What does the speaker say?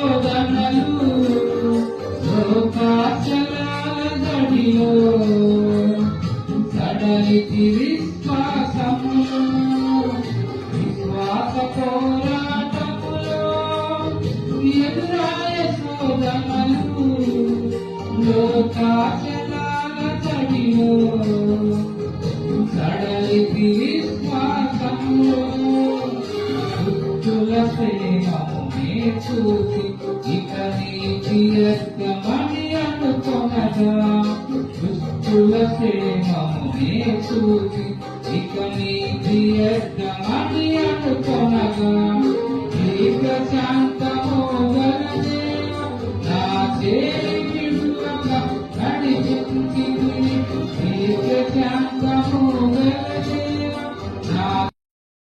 శోధనలు లోకాచలాల దడిలో సడలితి విశ్వాసము విశ్వాస పోరాటములో ఎదురాయ శోధనలు లోకాచలాల దడిలో సడలితి విశ్వాసములో ప్రేమమునే చూసి ఇక నీతి యజ్ఞమని అనుకొనగా దుష్టుల ప్రేమమునే చూసి ఇక నీతి యజ్ఞమని అనుకొనగా దీర్ఘ శాంతము గలదే నా చేయి విడువక నడిపించి దీర్ఘ శాంత